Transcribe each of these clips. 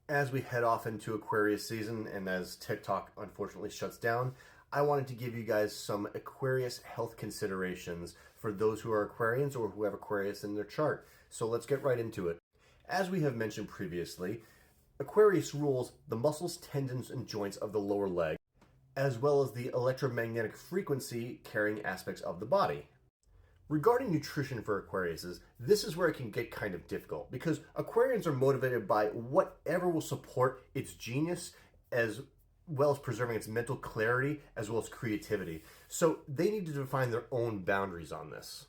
As we head off into Aquarius season and as TikTok unfortunately shuts down, I wanted to give you guys some Aquarius health considerations for those who are Aquarians or who have Aquarius in their chart. So let's get right into it. As we have mentioned previously, Aquarius rules the muscles, tendons, and joints of the lower leg, as well as the electromagnetic frequency carrying aspects of the body. Regarding nutrition for Aquariuses, this is where it can get kind of difficult because Aquarians are motivated by whatever will support its genius as well as preserving its mental clarity as well as creativity. So they need to define their own boundaries on this.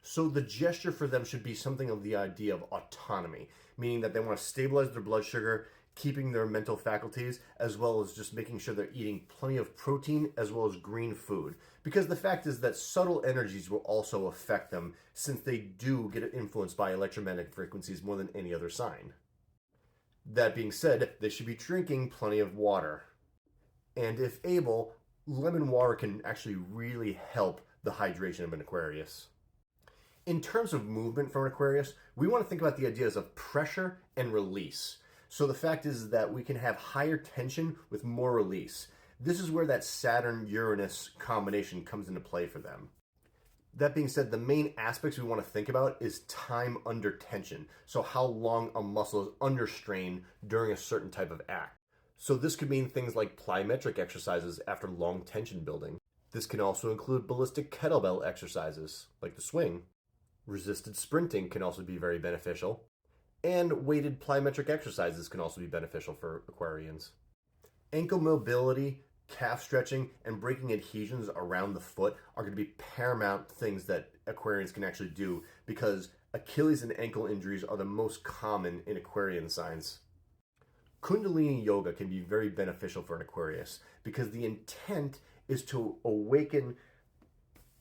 So the gesture for them should be something of the idea of autonomy, meaning that they want to stabilize their blood sugar, keeping their mental faculties, as well as just making sure they're eating plenty of protein as well as green food. Because the fact is that subtle energies will also affect them since they do get influenced by electromagnetic frequencies more than any other sign. That being said, they should be drinking plenty of water. And if able, lemon water can actually really help the hydration of an Aquarius. In terms of movement for an Aquarius, we want to think about the ideas of pressure and release. So the fact is that we can have higher tension with more release. This is where that Saturn-Uranus combination comes into play for them. That being said, the main aspects we want to think about is time under tension. So how long a muscle is under strain during a certain type of act. So this could mean things like plyometric exercises after long tension building. This can also include ballistic kettlebell exercises, like the swing. Resisted sprinting can also be very beneficial. And weighted plyometric exercises can also be beneficial for Aquarians. Ankle mobility, calf stretching, and breaking adhesions around the foot are going to be paramount things that Aquarians can actually do because Achilles and ankle injuries are the most common in Aquarian signs. Kundalini yoga can be very beneficial for an Aquarius because the intent is to awaken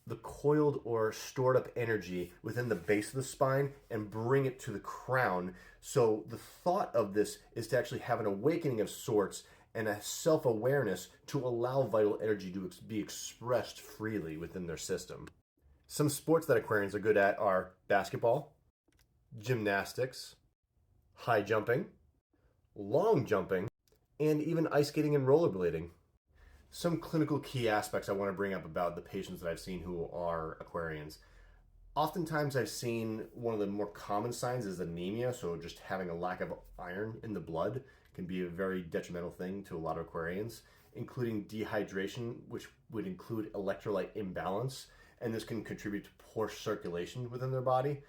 the coiled or stored up energy within the base of the spine and bring it to the crown. So the thought of this is to actually have an awakening of sorts and a self-awareness to allow vital energy to be expressed freely within their system. Some sports that Aquarians are good at are basketball, gymnastics, high jumping, long jumping, and even ice skating and rollerblading. Some clinical key aspects I want to bring up about the patients that I've seen who are Aquarians. Oftentimes I've seen one of the more common signs is anemia, so just having a lack of iron in the blood can be a very detrimental thing to a lot of Aquarians, including dehydration, which would include electrolyte imbalance, and this can contribute to poor circulation within their body.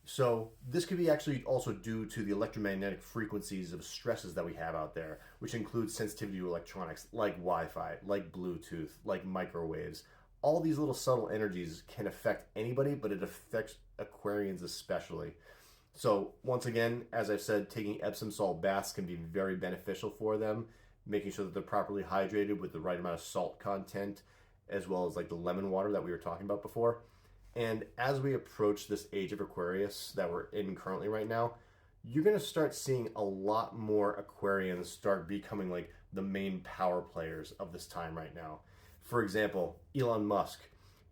So this could be actually also due to the electromagnetic frequencies of stresses that we have out there, which includes sensitivity to electronics like Wi-Fi, like Bluetooth, like microwaves. All these little subtle energies can affect anybody, but it affects Aquarians especially. So once again, as I've said, taking Epsom salt baths can be very beneficial for them, making sure that they're properly hydrated with the right amount of salt content, as well as like the lemon water that we were talking about before. And as we approach this age of Aquarius that we're in currently right now, you're going to start seeing a lot more Aquarians start becoming like the main power players of this time right now. For example, Elon Musk,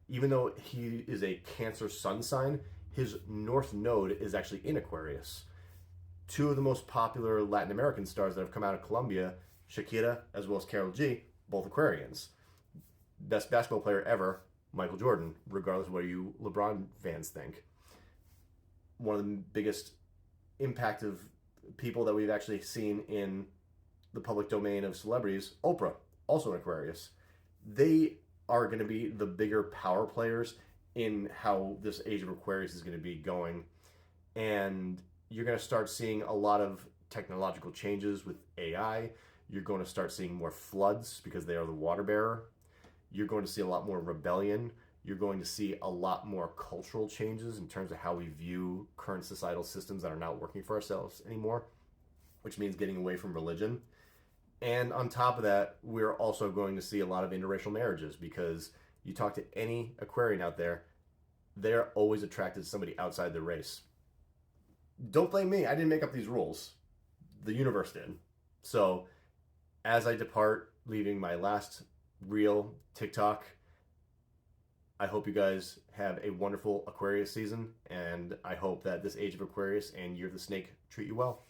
even though he is a Cancer sun sign, his north node is actually in Aquarius. Two of the most popular Latin American stars that have come out of Colombia, Shakira as well as Karol G, both Aquarians. Best basketball player ever, Michael Jordan, regardless of what you LeBron fans think. One of the biggest impact of people that we've actually seen in the public domain of celebrities, Oprah, also an Aquarius. They are going to be the bigger power players in how this age of Aquarius is going to be going. And you're going to start seeing a lot of technological changes with AI. You're going to start seeing more floods because they are the water bearer. You're going to see a lot more rebellion. You're going to see a lot more cultural changes in terms of how we view current societal systems that are not working for ourselves anymore, which means getting away from religion. And on top of that, we're also going to see a lot of interracial marriages because you talk to any Aquarian out there, they're always attracted to somebody outside their race. Don't blame me. I didn't make up these rules. The universe did. So as I depart, leaving my last real TikTok, I hope you guys have a wonderful Aquarius season, and I hope that this age of Aquarius and Year of the Snake treat you well.